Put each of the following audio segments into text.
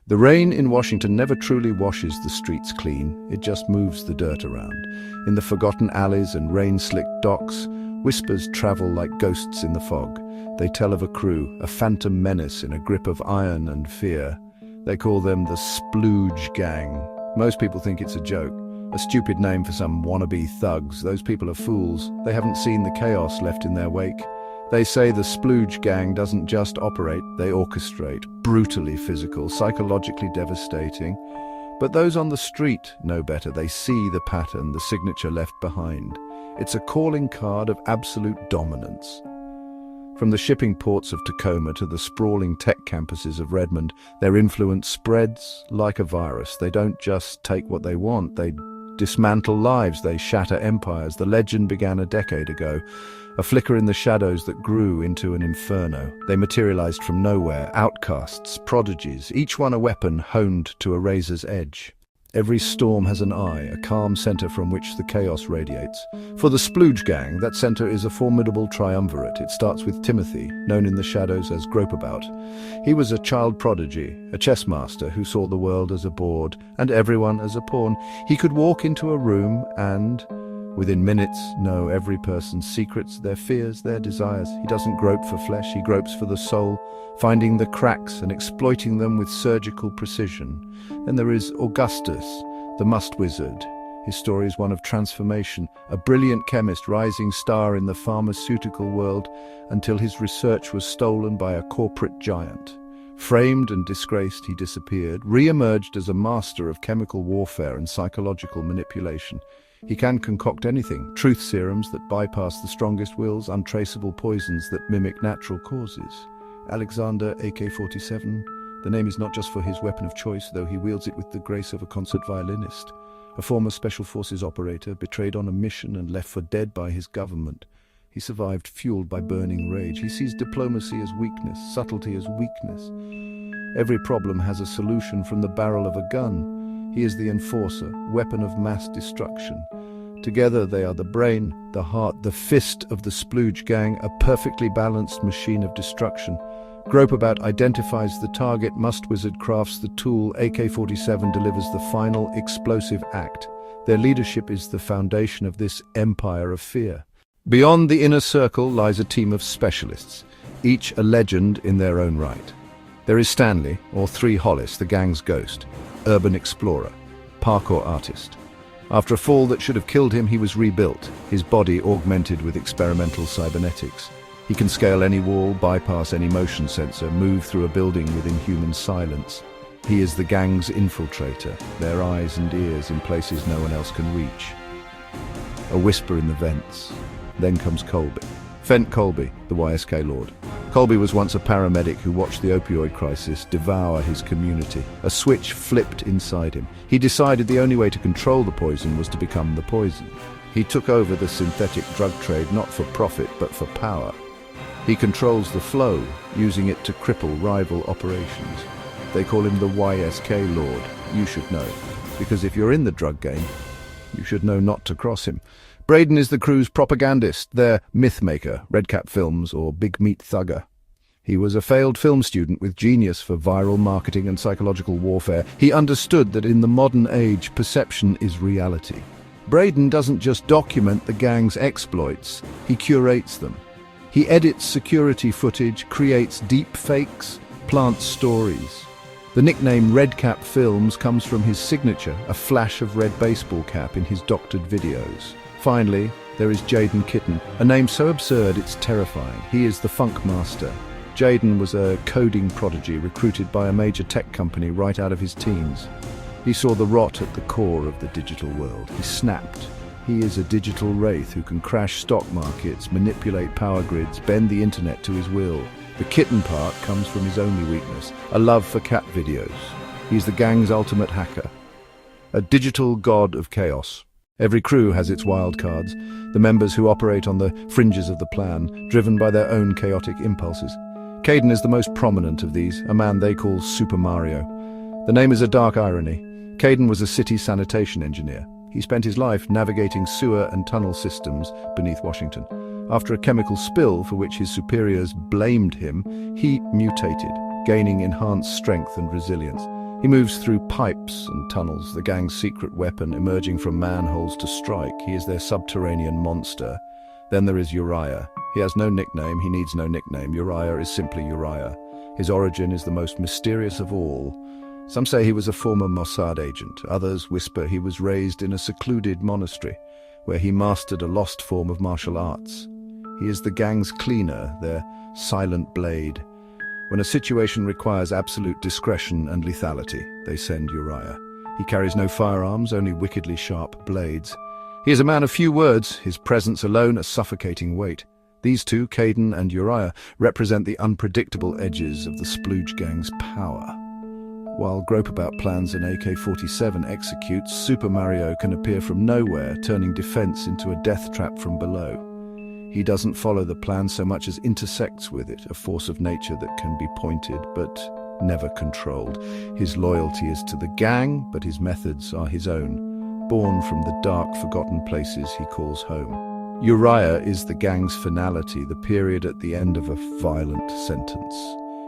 The rain in Washington never truly washes the streets clean, it just moves the dirt around. In the forgotten alleys and rain-slicked docks, whispers travel like ghosts in the fog. They tell of a crew, a phantom menace in a grip of iron and fear. They call them the SPLOOGE gang. Most people think it's a joke, a stupid name for some wannabe thugs. Those people are fools. They haven't seen the chaos left in their wake. They say the SPLOOGE gang doesn't just operate, they orchestrate. Brutally physical, psychologically devastating. But those on the street know better. They see the pattern, the signature left behind. It's a calling card of absolute dominance. From the shipping ports of Tacoma to the sprawling tech campuses of Redmond, their influence spreads like a virus. They don't just take what they want, they dismantle lives, they shatter empires. The legend began a decade ago, a flicker in the shadows that grew into an inferno. They materialized from nowhere, outcasts, prodigies, each one a weapon honed to a razor's edge. Every storm has an eye, a calm center from which the chaos radiates. For the SPLOOGE gang, that center is a formidable triumvirate. It starts with Timothy, known in the shadows as Gropeabout. He was a child prodigy, a chess master who saw the world as a board and everyone as a pawn. He could walk into a room and, within minutes, know every person's secrets, their fears, their desires. He doesn't grope for flesh, he gropes for the soul, finding the cracks and exploiting them with surgical precision. Then there is Augustus, the must-wizard. His story is one of transformation, a brilliant chemist, rising star in the pharmaceutical world until his research was stolen by a corporate giant. Framed and disgraced, he disappeared, re-emerged as a master of chemical warfare and psychological manipulation. He can concoct anything, truth serums that bypass the strongest wills, untraceable poisons that mimic natural causes. Alexander AK-47, the name is not just for his weapon of choice, though he wields it with the grace of a concert violinist. A former Special Forces operator, betrayed on a mission and left for dead by his government. He survived fueled by burning rage. He sees diplomacy as weakness, subtlety as weakness. Every problem has a solution from the barrel of a gun. He is the enforcer, weapon of mass destruction. Together they are the brain, the heart, the fist of the SPLOOGE gang, a perfectly balanced machine of destruction. Gropeabout identifies the target, Must-Wizard crafts the tool, AK-47 delivers the final explosive act. Their leadership is the foundation of this empire of fear. Beyond the inner circle lies a team of specialists, each a legend in their own right. There is Stanley, or 3 Hollis, the gang's ghost, urban explorer, parkour artist. After a fall that should have killed him, he was rebuilt, his body augmented with experimental cybernetics. He can scale any wall, bypass any motion sensor, move through a building with inhuman silence. He is the gang's infiltrator, their eyes and ears in places no one else can reach. A whisper in the vents. Then comes Colby. Fent Colby, the YSK Lord. Colby was once a paramedic who watched the opioid crisis devour his community. A switch flipped inside him. He decided the only way to control the poison was to become the poison. He took over the synthetic drug trade not for profit but for power. He controls the flow, using it to cripple rival operations. They call him the YSK Lord. You should know, because if you're in the drug game, you should know not to cross him. Braden is the crew's propagandist, their myth-maker, Redcap Films or Big Meat Thugger. He was a failed film student with genius for viral marketing and psychological warfare. He understood that in the modern age, perception is reality. Braden doesn't just document the gang's exploits, he curates them. He edits security footage, creates deep fakes, plants stories. The nickname Redcap Films comes from his signature, a flash of red baseball cap in his doctored videos. Finally, there is Jaden Kitten, a name so absurd it's terrifying. He is the funk master. Jaden was a coding prodigy recruited by a major tech company right out of his teens. He saw the rot at the core of the digital world. He snapped. He is a digital wraith who can crash stock markets, manipulate power grids, bend the internet to his will. The kitten part comes from his only weakness, a love for cat videos. He's the gang's ultimate hacker, a digital god of chaos. Every crew has its wild cards, the members who operate on the fringes of the plan, driven by their own chaotic impulses. Caden is the most prominent of these, a man they call Super Mario. The name is a dark irony. Caden was a city sanitation engineer. He spent his life navigating sewer and tunnel systems beneath Washington. After a chemical spill for which his superiors blamed him, he mutated, gaining enhanced strength and resilience. He moves through pipes and tunnels, the gang's secret weapon emerging from manholes to strike. He is their subterranean monster. Then there is Uriah. He has no nickname, he needs no nickname. Uriah is simply Uriah. His origin is the most mysterious of all. Some say he was a former Mossad agent. Others whisper he was raised in a secluded monastery, where he mastered a lost form of martial arts. He is the gang's cleaner, their silent blade. When a situation requires absolute discretion and lethality, they send Uriah. He carries no firearms, only wickedly sharp blades. He is a man of few words, his presence alone a suffocating weight. These two, Caden and Uriah, represent the unpredictable edges of the SPLOOGE gang's power. While Gropeabout plans an AK-47 executes, Super Mario can appear from nowhere, turning defense into a death trap from below. He doesn't follow the plan so much as intersects with it, a force of nature that can be pointed but never controlled. His loyalty is to the gang, but his methods are his own, born from the dark, forgotten places he calls home. Uriah is the gang's finality, the period at the end of a violent sentence.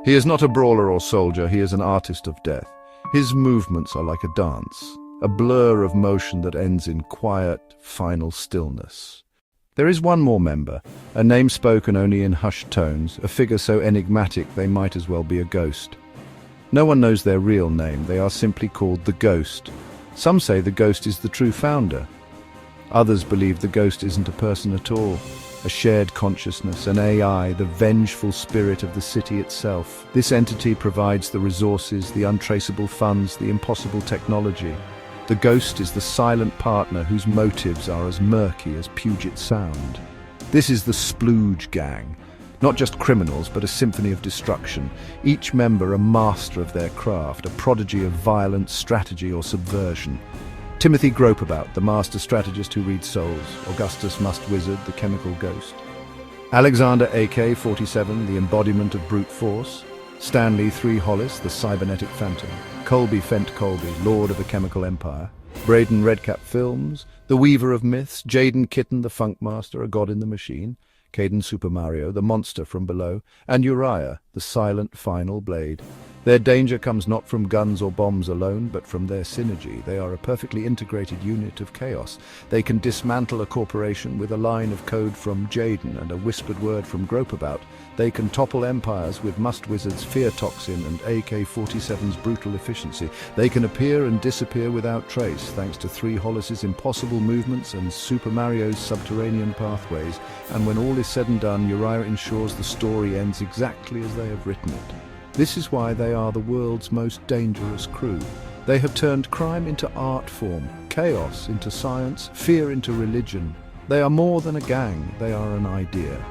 He is not a brawler or soldier, he is an artist of death. His movements are like a dance, a blur of motion that ends in quiet, final stillness. There is one more member, a name spoken only in hushed tones, a figure so enigmatic they might as well be a ghost. No one knows their real name, they are simply called the Ghost. Some say the Ghost is the true founder. Others believe the Ghost isn't a person at all, a shared consciousness, an AI, the vengeful spirit of the city itself. This entity provides the resources, the untraceable funds, the impossible technology. The Ghost is the silent partner whose motives are as murky as Puget Sound. This is the SPLOOGE gang. Not just criminals, but a symphony of destruction. Each member a master of their craft, a prodigy of violence, strategy, or subversion. Timothy Gropeabout, the master strategist who reads souls. Augustus Must-Wizard, the chemical ghost. Alexander AK-47, the embodiment of brute force. Stanley 3 Hollis, the cybernetic phantom. Colby Fent Colby, lord of a chemical empire. Braden Redcap Films, the weaver of myths. Jaden Kitten, the funk master, a god in the machine. Caden Super Mario, the monster from below. And Uriah, the silent final blade. Their danger comes not from guns or bombs alone, but from their synergy. They are a perfectly integrated unit of chaos. They can dismantle a corporation with a line of code from Jaden and a whispered word from Gropeabout. They can topple empires with Must-Wizard's fear toxin and AK-47's brutal efficiency. They can appear and disappear without trace, thanks to 3 Hollis's impossible movements and Super Mario's subterranean pathways. And when all is said and done, Uriah ensures the story ends exactly as they have written it. This is why they are the world's most dangerous crew. They have turned crime into art form, chaos into science, fear into religion. They are more than a gang, they are an idea.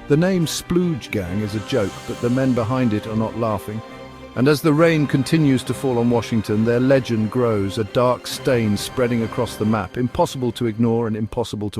The name SPLOOGE Gang is a joke, but the men behind it are not laughing. And as the rain continues to fall on Washington, their legend grows, a dark stain spreading across the map, impossible to ignore and impossible to